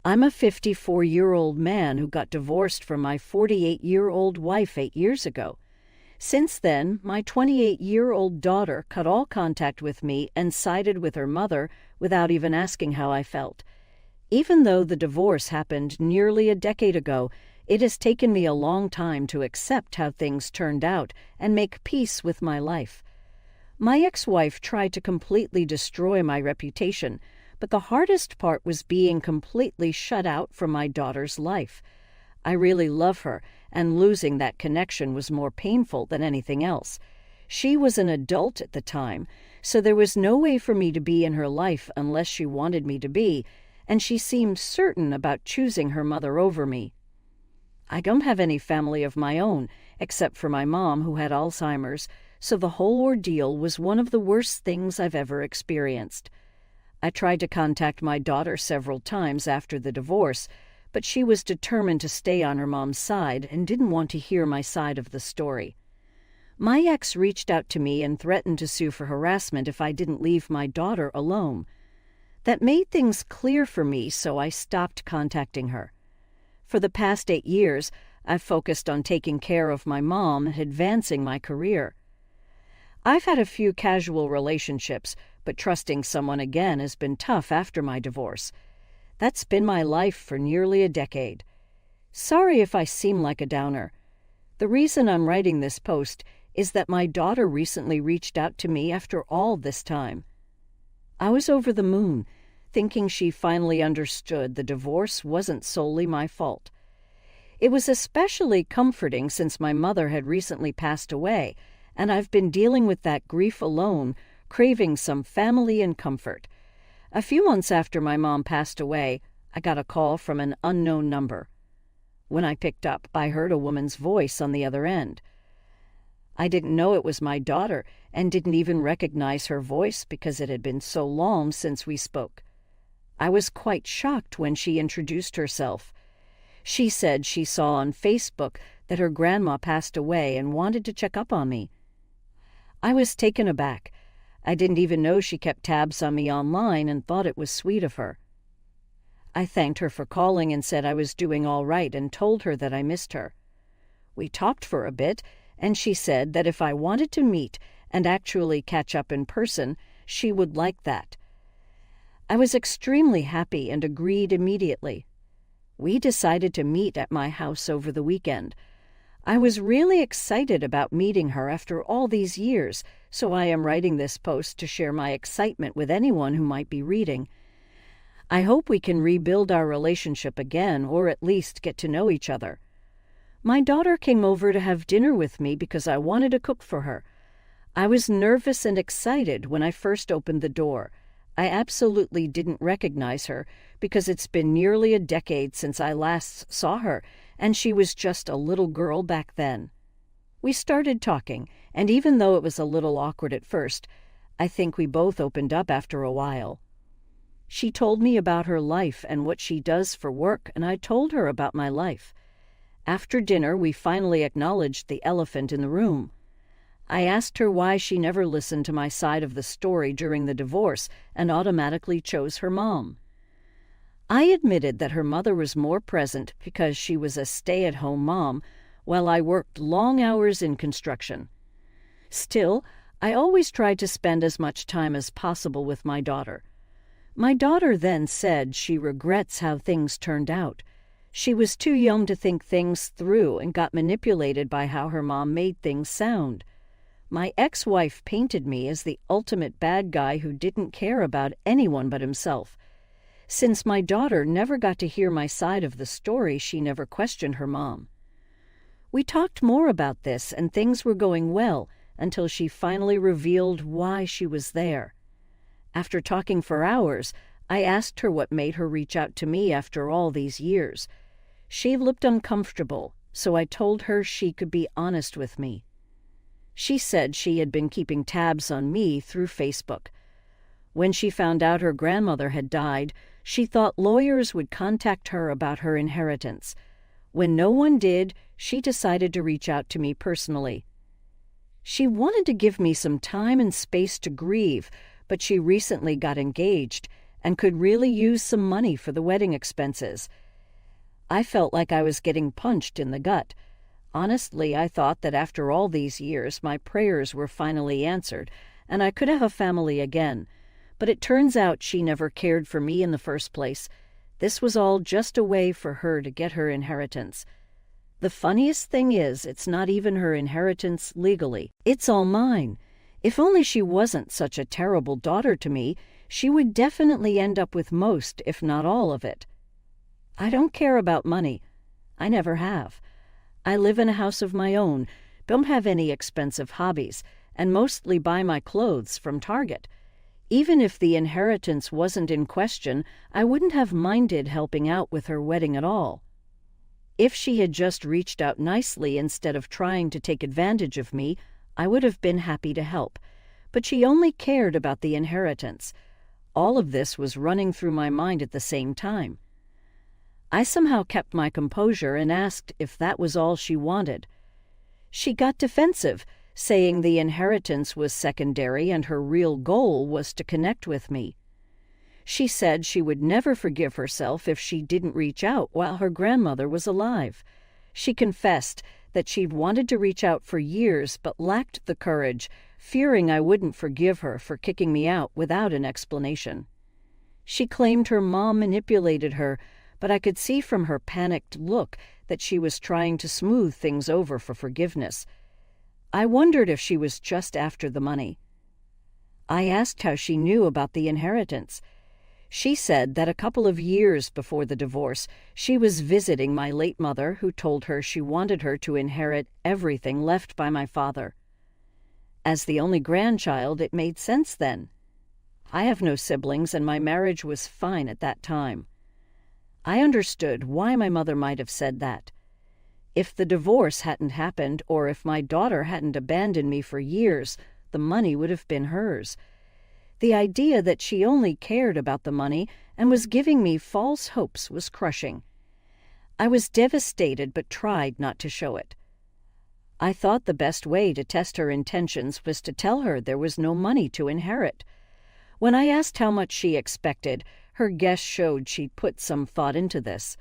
I'm a 54-year-old man who got divorced from my 48-year-old wife 8 years ago. Since then, my 28-year-old daughter cut all contact with me and sided with her mother without even asking how I felt. Even though the divorce happened nearly a decade ago, it has taken me a long time to accept how things turned out and make peace with my life. My ex-wife tried to completely destroy my reputation, but the hardest part was being completely shut out from my daughter's life. I really love her, and losing that connection was more painful than anything else. She was an adult at the time, so there was no way for me to be in her life unless she wanted me to be, and she seemed certain about choosing her mother over me. I don't have any family of my own, except for my mom who had Alzheimer's, so the whole ordeal was one of the worst things I've ever experienced. I tried to contact my daughter several times after the divorce, but she was determined to stay on her mom's side and didn't want to hear my side of the story. My ex reached out to me and threatened to sue for harassment if I didn't leave my daughter alone. That made things clear for me, so I stopped contacting her. For the past 8 years, I've focused on taking care of my mom and advancing my career. I've had a few casual relationships, but trusting someone again has been tough after my divorce. That's been my life for nearly a decade. Sorry if I seem like a downer. The reason I'm writing this post is that my daughter recently reached out to me after all this time. I was over the moon, thinking she finally understood the divorce wasn't solely my fault. It was especially comforting since my mother had recently passed away, and I've been dealing with that grief alone, craving some family and comfort. A few months after my mom passed away, I got a call from an unknown number. When I picked up, I heard a woman's voice on the other end. I didn't know it was my daughter and didn't even recognize her voice because it had been so long since we spoke. I was quite shocked when she introduced herself. She said she saw on Facebook that her grandma passed away and wanted to check up on me. I was taken aback. I didn't even know she kept tabs on me online and thought it was sweet of her. I thanked her for calling and said I was doing all right and told her that I missed her. We talked for a bit, and she said that if I wanted to meet and actually catch up in person, she would like that. I was extremely happy and agreed immediately. We decided to meet at my house over the weekend. I was really excited about meeting her after all these years, so I am writing this post to share my excitement with anyone who might be reading. I hope we can rebuild our relationship again, or at least get to know each other. My daughter came over to have dinner with me because I wanted to cook for her. I was nervous and excited when I first opened the door. I absolutely didn't recognize her because it's been nearly a decade since I last saw her, and she was just a little girl back then. We started talking, and even though it was a little awkward at first, I think we both opened up after a while. She told me about her life and what she does for work, and I told her about my life. After dinner, we finally acknowledged the elephant in the room. I asked her why she never listened to my side of the story during the divorce and automatically chose her mom. I admitted that her mother was more present because she was a stay-at-home mom while I worked long hours in construction. Still, I always tried to spend as much time as possible with my daughter. My daughter then said she regrets how things turned out. She was too young to think things through and got manipulated by how her mom made things sound. My ex-wife painted me as the ultimate bad guy who didn't care about anyone but himself. Since my daughter never got to hear my side of the story, she never questioned her mom. We talked more about this, and things were going well until she finally revealed why she was there. After talking for hours, I asked her what made her reach out to me after all these years. She looked uncomfortable, so I told her she could be honest with me. She said she had been keeping tabs on me through Facebook. When she found out her grandmother had died, she thought lawyers would contact her about her inheritance. When no one did, she decided to reach out to me personally. She wanted to give me some time and space to grieve, but she recently got engaged, and could really use some money for the wedding expenses. I felt like I was getting punched in the gut. Honestly, I thought that after all these years, my prayers were finally answered, and I could have a family again. But it turns out she never cared for me in the first place. This was all just a way for her to get her inheritance. The funniest thing is, it's not even her inheritance legally. It's all mine. If only she wasn't such a terrible daughter to me, she would definitely end up with most, if not all of it. I don't care about money. I never have. I live in a house of my own, don't have any expensive hobbies, and mostly buy my clothes from Target. Even if the inheritance wasn't in question, I wouldn't have minded helping out with her wedding at all. If she had just reached out nicely instead of trying to take advantage of me, I would have been happy to help. But she only cared about the inheritance. All of this was running through my mind at the same time. I somehow kept my composure and asked if that was all she wanted. She got defensive, saying the inheritance was secondary and her real goal was to connect with me. She said she would never forgive herself if she didn't reach out while her grandmother was alive. She confessed that she'd wanted to reach out for years but lacked the courage, fearing I wouldn't forgive her for kicking me out without an explanation. She claimed her mom manipulated her, but I could see from her panicked look that she was trying to smooth things over for forgiveness. I wondered if she was just after the money. I asked how she knew about the inheritance. She said that a couple of years before the divorce, she was visiting my late mother, who told her she wanted her to inherit everything left by my father. As the only grandchild, it made sense then. I have no siblings, and my marriage was fine at that time. I understood why my mother might have said that. If the divorce hadn't happened, or if my daughter hadn't abandoned me for years, the money would have been hers. The idea that she only cared about the money and was giving me false hopes was crushing. I was devastated but tried not to show it. I thought the best way to test her intentions was to tell her there was no money to inherit. When I asked how much she expected, her guess showed she'd put some thought into this.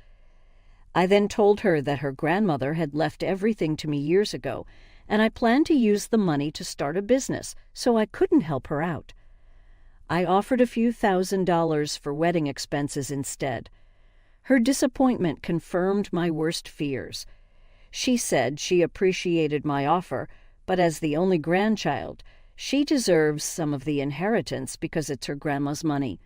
I then told her that her grandmother had left everything to me years ago, and I planned to use the money to start a business, so I couldn't help her out. I offered a few $1,000s for wedding expenses instead. Her disappointment confirmed my worst fears. She said she appreciated my offer, but as the only grandchild, she deserves some of the inheritance because it's her grandma's money.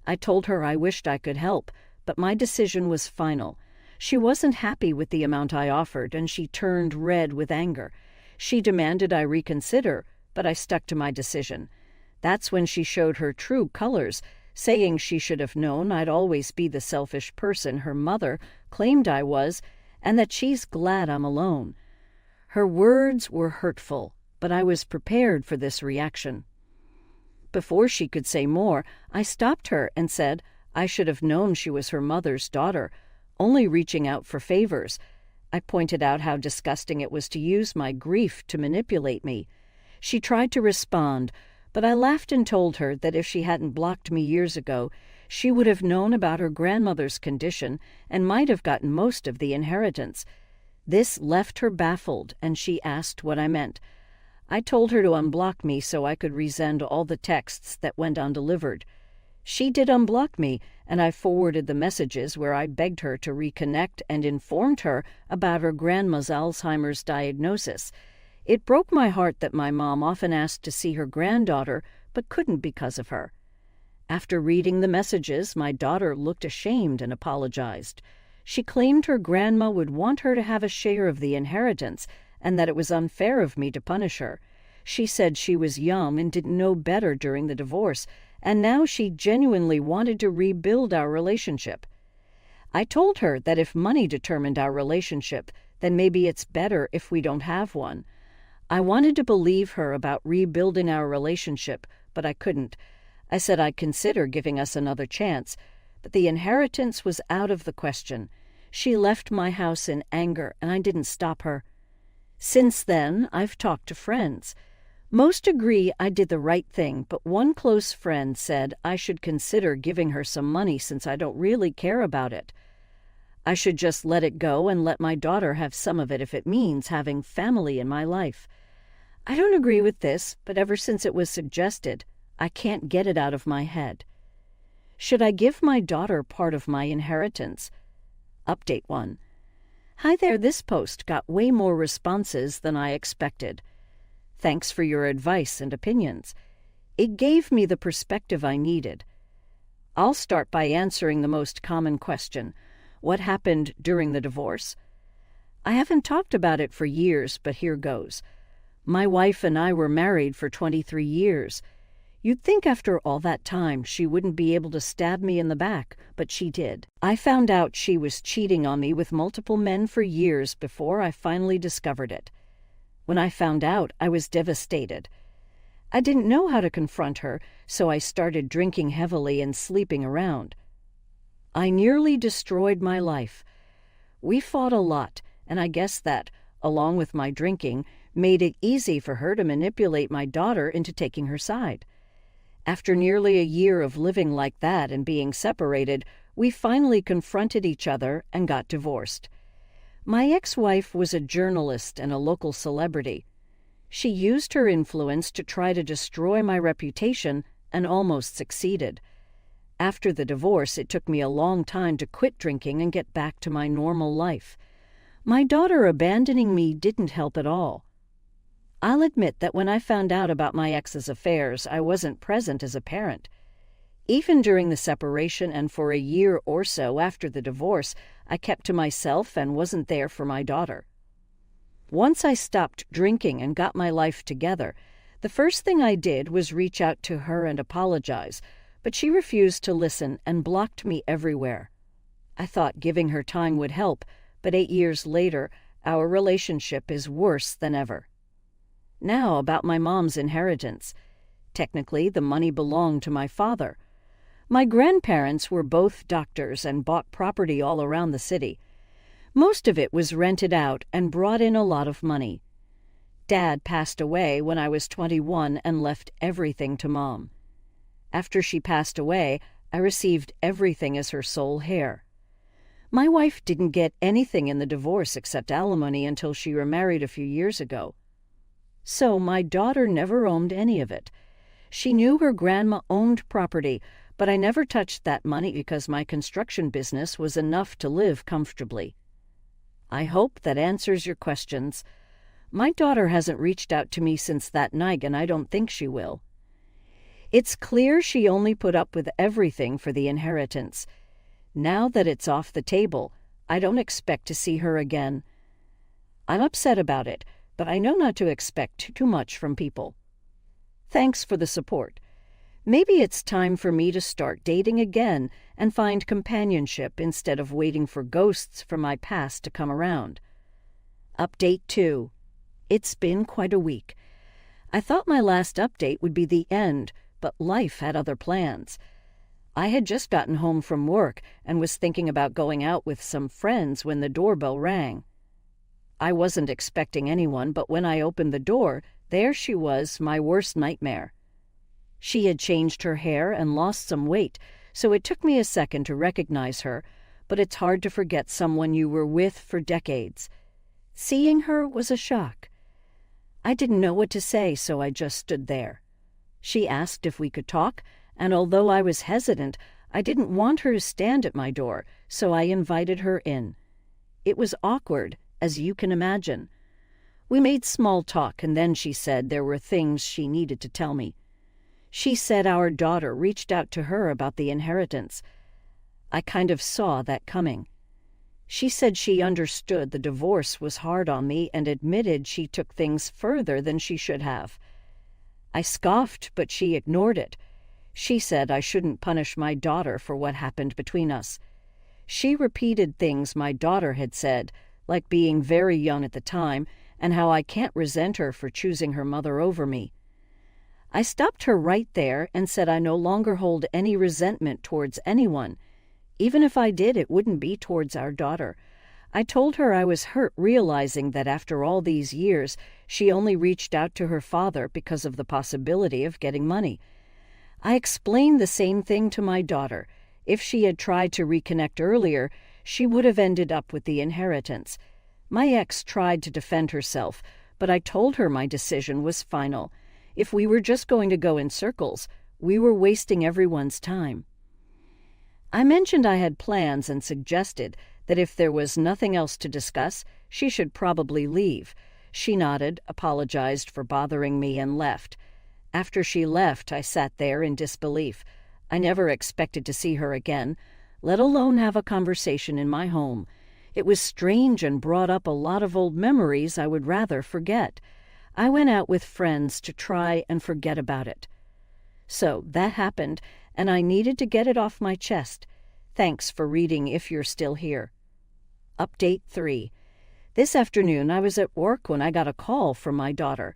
I told her I wished I could help, but my decision was final. She wasn't happy with the amount I offered, and she turned red with anger. She demanded I reconsider, but I stuck to my decision. That's when she showed her true colors, saying she should have known I'd always be the selfish person her mother claimed I was, and that she's glad I'm alone. Her words were hurtful, but I was prepared for this reaction. Before she could say more, I stopped her and said I should have known she was her mother's daughter, only reaching out for favors. I pointed out how disgusting it was to use my grief to manipulate me. She tried to respond, but I laughed and told her that if she hadn't blocked me years ago, she would have known about her grandmother's condition and might have gotten most of the inheritance. This left her baffled, and she asked what I meant. I told her to unblock me so I could resend all the texts that went undelivered. She did unblock me, and I forwarded the messages where I begged her to reconnect and informed her about her grandma's Alzheimer's diagnosis. It broke my heart that my mom often asked to see her granddaughter, but couldn't because of her. After reading the messages, my daughter looked ashamed and apologized. She claimed her grandma would want her to have a share of the inheritance, and that it was unfair of me to punish her. She said she was young and didn't know better during the divorce, and now she genuinely wanted to rebuild our relationship. I told her that if money determined our relationship, then maybe it's better if we don't have one. I wanted to believe her about rebuilding our relationship, but I couldn't. I said I'd consider giving us another chance, but the inheritance was out of the question. She left my house in anger, and I didn't stop her. Since then, I've talked to friends. Most agree I did the right thing, but one close friend said I should consider giving her some money since I don't really care about it. I should just let it go and let my daughter have some of it if it means having family in my life. I don't agree with this, but ever since it was suggested, I can't get it out of my head. Should I give my daughter part of my inheritance? Update 1. Hi there, this post got way more responses than I expected. Thanks for your advice and opinions. It gave me the perspective I needed. I'll start by answering the most common question: what happened during the divorce? I haven't talked about it for years, but here goes. My wife and I were married for 23 years. You'd think after all that time she wouldn't be able to stab me in the back, but she did. I found out she was cheating on me with multiple men for years before I finally discovered it. When I found out, I was devastated. I didn't know how to confront her, so I started drinking heavily and sleeping around. I nearly destroyed my life. We fought a lot, and I guess that, along with my drinking, made it easy for her to manipulate my daughter into taking her side. After nearly a year of living like that and being separated, we finally confronted each other and got divorced. My ex-wife was a journalist and a local celebrity. She used her influence to try to destroy my reputation and almost succeeded. After the divorce, it took me a long time to quit drinking and get back to my normal life. My daughter abandoning me didn't help at all. I'll admit that when I found out about my ex's affairs, I wasn't present as a parent. Even during the separation and for a year or so after the divorce, I kept to myself and wasn't there for my daughter. Once I stopped drinking and got my life together, the first thing I did was reach out to her and apologize, but she refused to listen and blocked me everywhere. I thought giving her time would help, but 8 years later, our relationship is worse than ever. Now about my mom's inheritance. Technically, the money belonged to my father. My grandparents were both doctors and bought property all around the city. Most of it was rented out and brought in a lot of money. Dad passed away when I was 21 and left everything to Mom. After she passed away, I received everything as her sole heir. My wife didn't get anything in the divorce except alimony until she remarried a few years ago. So my daughter never owned any of it. She knew her grandma owned property, but I never touched that money because my construction business was enough to live comfortably. I hope that answers your questions. My daughter hasn't reached out to me since that night, and I don't think she will. It's clear she only put up with everything for the inheritance. Now that it's off the table, I don't expect to see her again. I'm upset about it, but I know not to expect too much from people. Thanks for the support. Maybe it's time for me to start dating again and find companionship instead of waiting for ghosts from my past to come around. Update 2. It's been quite a week. I thought my last update would be the end, but life had other plans. I had just gotten home from work and was thinking about going out with some friends when the doorbell rang. I wasn't expecting anyone, but when I opened the door, there she was, my worst nightmare. She had changed her hair and lost some weight, so it took me a second to recognize her, but it's hard to forget someone you were with for decades. Seeing her was a shock. I didn't know what to say, so I just stood there. She asked if we could talk, and although I was hesitant, I didn't want her to stand at my door, so I invited her in. It was awkward, as you can imagine. We made small talk, and then she said there were things she needed to tell me. She said our daughter reached out to her about the inheritance. I kind of saw that coming. She said she understood the divorce was hard on me and admitted she took things further than she should have. I scoffed, but she ignored it. She said I shouldn't punish my daughter for what happened between us. She repeated things my daughter had said, like being very young at the time, and how I can't resent her for choosing her mother over me. I stopped her right there and said I no longer hold any resentment towards anyone. Even if I did, it wouldn't be towards our daughter. I told her I was hurt realizing that after all these years, she only reached out to her father because of the possibility of getting money. I explained the same thing to my daughter. If she had tried to reconnect earlier, she would have ended up with the inheritance. My ex tried to defend herself, but I told her my decision was final. If we were just going to go in circles, we were wasting everyone's time. I mentioned I had plans and suggested that if there was nothing else to discuss, she should probably leave. She nodded, apologized for bothering me, and left. After she left, I sat there in disbelief. I never expected to see her again, let alone have a conversation in my home. It was strange and brought up a lot of old memories I would rather forget. I went out with friends to try and forget about it. So that happened, and I needed to get it off my chest. Thanks for reading if you're still here. Update 3. This afternoon I was at work when I got a call from my daughter.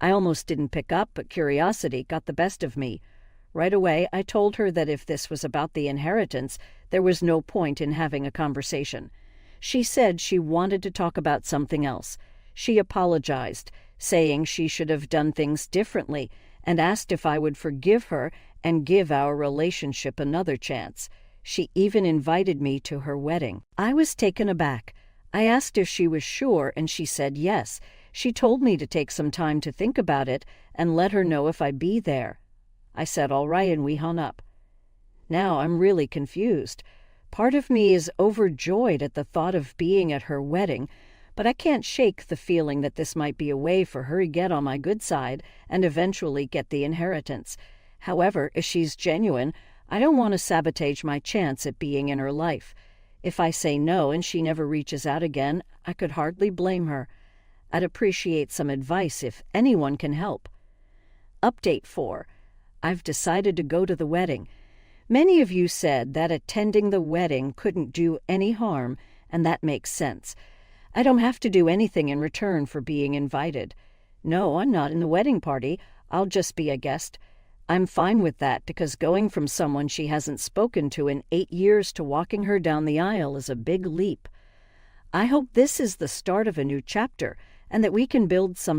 I almost didn't pick up, but curiosity got the best of me. Right away, I told her that if this was about the inheritance, there was no point in having a conversation. She said she wanted to talk about something else. She apologized, saying she should have done things differently, and asked if I would forgive her and give our relationship another chance. She even invited me to her wedding. I was taken aback. I asked if she was sure, and she said yes. She told me to take some time to think about it and let her know if I'd be there. I said all right, and we hung up. Now I'm really confused. Part of me is overjoyed at the thought of being at her wedding, but I can't shake the feeling that this might be a way for her to get on my good side and eventually get the inheritance. However, if she's genuine, I don't want to sabotage my chance at being in her life. If I say no and she never reaches out again, I could hardly blame her. I'd appreciate some advice if anyone can help. Update 4. I've decided to go to the wedding. Many of you said that attending the wedding couldn't do any harm, and that makes sense. I don't have to do anything in return for being invited. No, I'm not in the wedding party. I'll just be a guest. I'm fine with that because going from someone she hasn't spoken to in 8 years to walking her down the aisle is a big leap. I hope this is the start of a new chapter and that we can build something